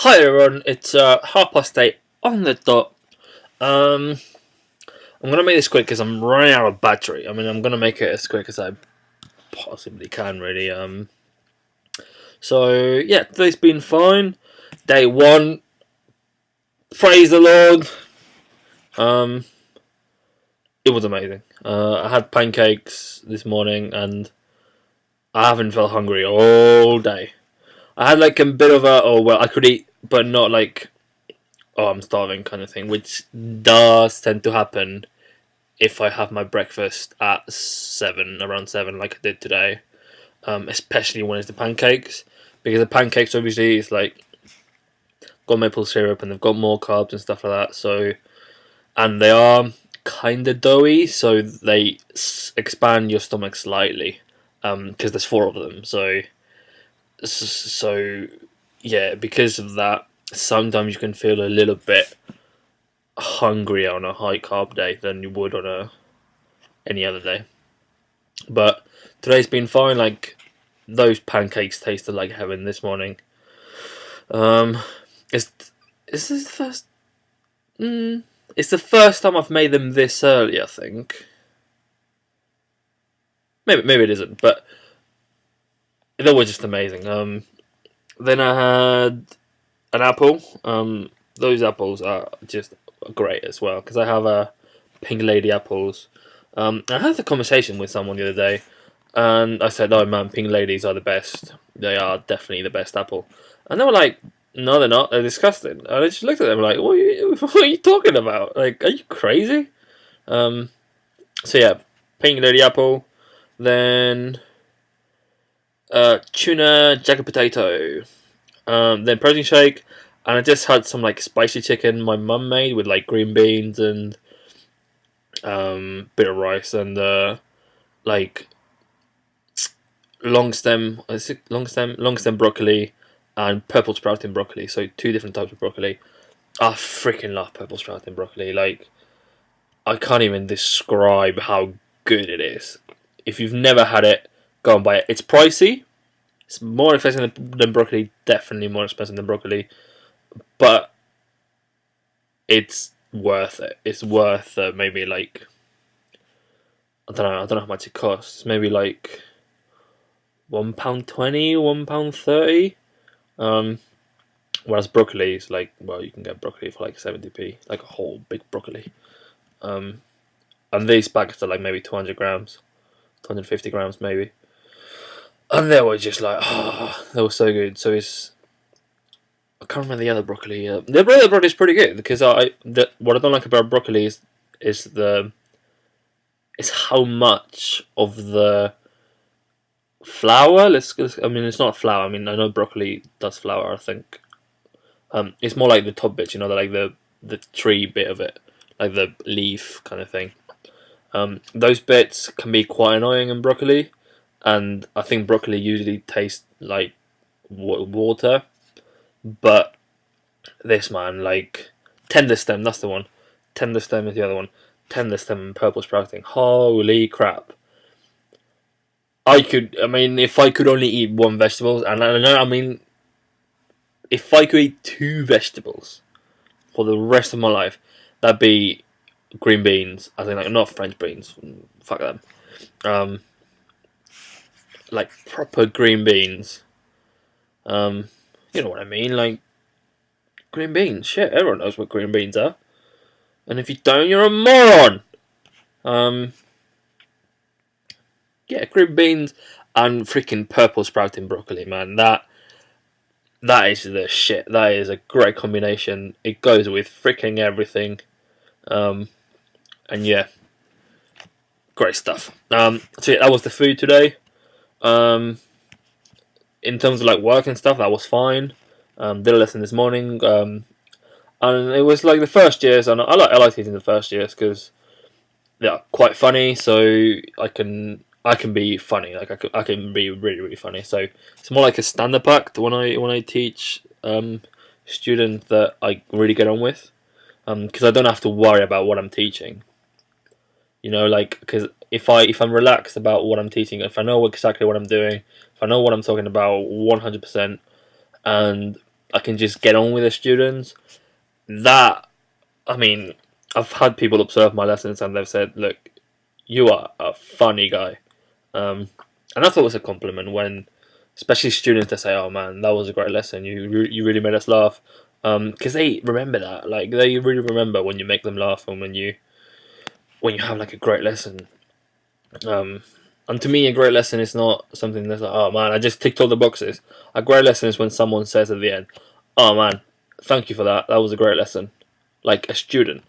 Hi everyone, it's 8:30 on the dot. Um, I'm gonna make this quick because I'm running out of battery. I'm gonna make it as quick as I possibly can, really. So yeah, today's been fine. Day one, praise the Lord. Um, it was amazing. I had pancakes this morning, and I haven't felt hungry all day. I had like a bit of a I could eat, but not like I'm starving kind of thing, which does tend to happen if I have my breakfast at around 7, like I did today. Especially when it's the pancakes, because the pancakes obviously is like got maple syrup and they've got more carbs and stuff like that. So, and they are kind of doughy, so they expand your stomach slightly. Because there's four of them. So yeah, because of that, sometimes you can feel a little bit hungrier on a high carb day than you would on a any other day. But today's been fine. Like those pancakes tasted like heaven this morning. Um, is is this the first? It's the first time I've made them this early. I think maybe it isn't, but they were just amazing. Then I had an apple. Those apples are just great as well because I have pink lady apples. I had a conversation with someone the other day, and I said, "Oh man, pink ladies are the best. They are definitely the best apple." And they were like, "No, they're not. They're disgusting." And I just looked at them like, what are you talking about? Like, are you crazy?" Um, so yeah, pink lady apple, then tuna jacket potato, then protein shake, and I just had some like spicy chicken my mum made with like green beans and bit of rice and like long stem broccoli and purple sprouting broccoli. So two different types of broccoli. I freaking love purple sprouting broccoli. Like I can't even describe how good it is. If you've never had it, go and buy it. It's pricey. It's more expensive than broccoli. Definitely more expensive than broccoli, but it's worth it. It's worth maybe like I don't know how much it costs. Maybe like £1.20, £1.30. Um, Whereas broccoli is like, well, you can get broccoli for like 70p, like a whole big broccoli. Um, and these packets are like maybe 200 grams, 250 grams maybe. And they were just like, they were so good. So I can't remember the other broccoli. The other broccoli is pretty good because what I don't like about broccoli is is how much of the flour. I mean, it's not flour. I mean, I know broccoli does flour. I think. It's more like the top bits, like the tree bit of it, like the leaf kind of thing. Those bits can be quite annoying in broccoli, and I think broccoli usually tastes like water. But this man, like tender stem, that's the one. Tender stem is the other one. Tender stem and purple sprouting. Holy crap! I mean, if I could only eat one vegetable, and I mean, if I could eat two vegetables for the rest of my life, that'd be green beans. I think like not French beans. Fuck them. Um, like proper green beans. Um, you know what I mean? Like green beans. Shit, everyone knows what green beans are. And if you don't, you're a moron. Um, yeah, green beans and freaking purple sprouting broccoli, man. That is the shit. That is a great combination. It goes with freaking everything. Um, and yeah, great stuff. So yeah, that was the food today. Um, in terms of like work and stuff, that was fine. Did a lesson this morning. And it was like the first years, and I like teaching the first years because they're quite funny. So I can be funny. Like I can be really really funny. So it's more like a stand-up act when I teach students that I really get on with. Because I don't have to worry about what I'm teaching. Like because if I'm relaxed about what I'm teaching, if I know exactly what I'm doing, if I know what I'm talking about 100%, and I can just get on with the students. That, I mean, I've had people observe my lessons and they've said, "Look, you are a funny guy," and I thought it was a compliment when, especially students, they say, "Oh man, that was a great lesson. You really made us laugh," because they remember that. Like they really remember when you make them laugh and when you have like a great lesson. Um, and to me, a great lesson is not something that's like, "Oh man, I just ticked all the boxes." A great lesson is when someone says at the end, "Oh man, thank you for that. That was a great lesson." Like a student,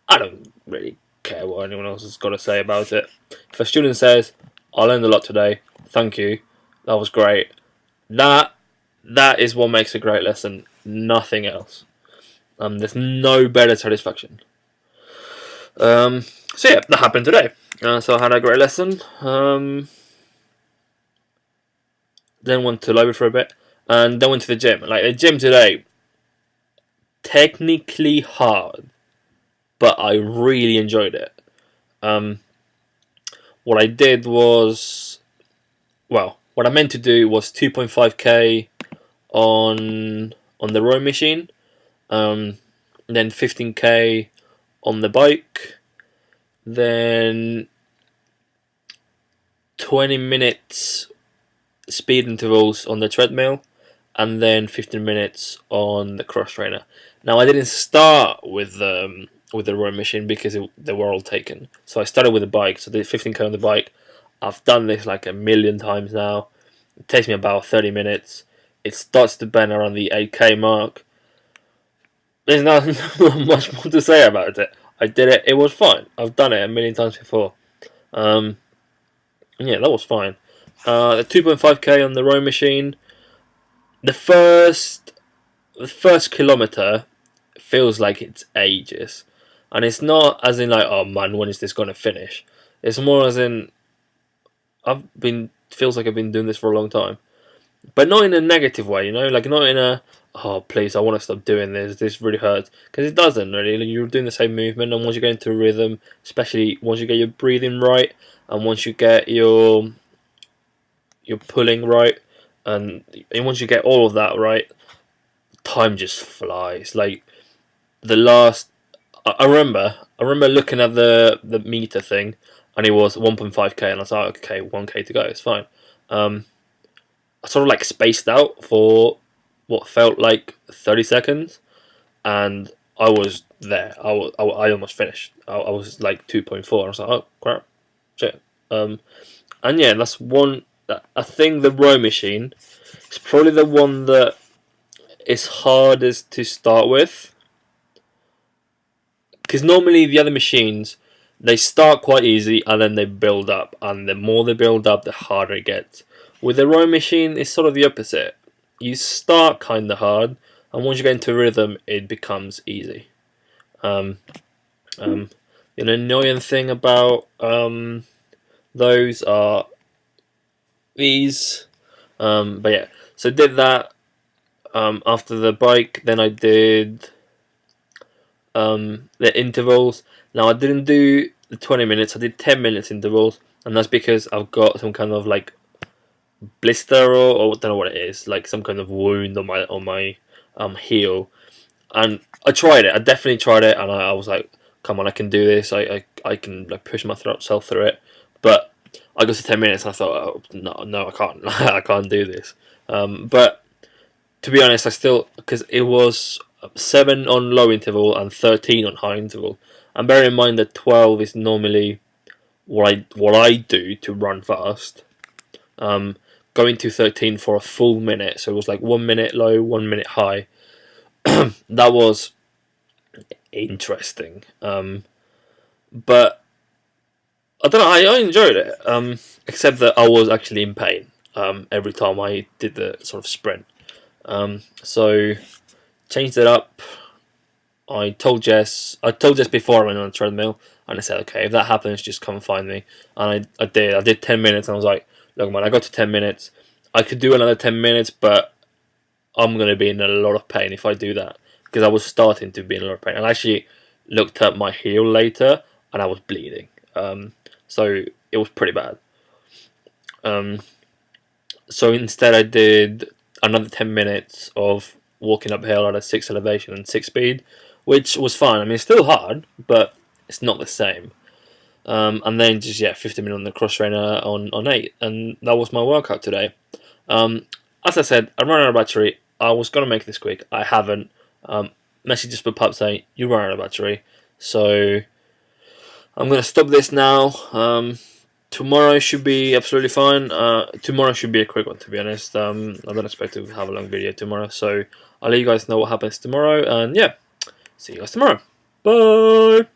I don't really care what anyone else has got to say about it. If a student says, "I learned a lot today. Thank you. That was great." That that is what makes a great lesson. Nothing else. There's no better satisfaction. So yeah, that happened today. So I had a great lesson. Then went to the library for a bit, and then went to the gym. Like the gym today, technically hard, but I really enjoyed it. Um, what I did was, well, what I meant to do was 2.5k on the rowing machine, then 15k on the bike, then 20 minutes speed intervals on the treadmill, and then 15 minutes on the cross trainer. Now I didn't start with the rowing machine because they were all taken. So I started with the bike. So I did 15k on the bike. I've done this like a million times now. It takes me about 30 minutes. It starts to burn around the 8k mark. There's not much more to say about it. I did it. It was fine. I've done it a million times before. Yeah, that was fine. The 2.5k on the rowing machine. The first kilometer feels like it's ages, and it's not as in like, oh man, when is this gonna finish? It's more as in feels like I've been doing this for a long time, but not in a negative way, like not in a, oh please, I want to stop doing this. This really hurts, because it doesn't really. Like, you're doing the same movement, and once you get into a rhythm, especially once you get your breathing right, and once you get your pulling right, and once you get all of that right, time just flies. Like the last, I remember looking at the meter thing, and it was 1.5k, and I was like, okay, 1k to go, it's fine. I sort of like spaced out for what felt like 30 seconds, and I was there. I almost finished. I was like 2.4. I was like, oh crap, shit. And yeah, that's one. I think the row machine is probably the one that is hardest to start with, because normally the other machines, they start quite easy and then they build up, and the more they build up, the harder it gets. With the rowing machine, it's sort of the opposite. You start kind of hard, and once you get into rhythm, it becomes easy. Um, um, the annoying thing about those are these. But yeah, so did that after the bike. Then I did the intervals. Now I didn't do the 20 minutes. I did 10 minutes intervals, and that's because I've got some kind of like blister, or I don't know what it is, like some kind of wound on my heel. And I tried it. I definitely tried it, and I was like, come on, I can do this. I can like push myself through it. But I got to 10 minutes, and I thought, oh, no, I can't. I can't do this. But to be honest, I still, because it was 7 on low interval and 13 on high interval. And bear in mind that 12 is normally what I do to run fast. Going to 13 for a full minute, so it was like 1 minute low, 1 minute high. That was interesting. But I don't know, I enjoyed it. Except that I was actually in pain every time I did the sort of sprint. So changed it up. I told Jess before I went on the treadmill, and I said, okay, if that happens, just come and find me. And I did. I did 10 minutes, and I was like, look, man, I got to 10 minutes. I could do another 10 minutes, but I'm going to be in a lot of pain if I do that, because I was starting to be in a lot of pain. And I actually looked at my heel later, and I was bleeding. So it was pretty bad. So instead, I did another 10 minutes of walking uphill at a 6 elevation and 6 speed, which was fine. I mean, it's still hard, but it's not the same. And then just 50 minutes on the cross trainer on 8, and that was my workout today. As I said, I ran out of battery. I was gonna make this quick. I haven't. Message just pop up saying you ran out of battery, so I'm gonna stop this now. Tomorrow should be absolutely fine. Tomorrow should be a quick one, to be honest. I don't expect to have a long video tomorrow, so I'll let you guys know what happens tomorrow. And yeah, see you guys tomorrow. Bye.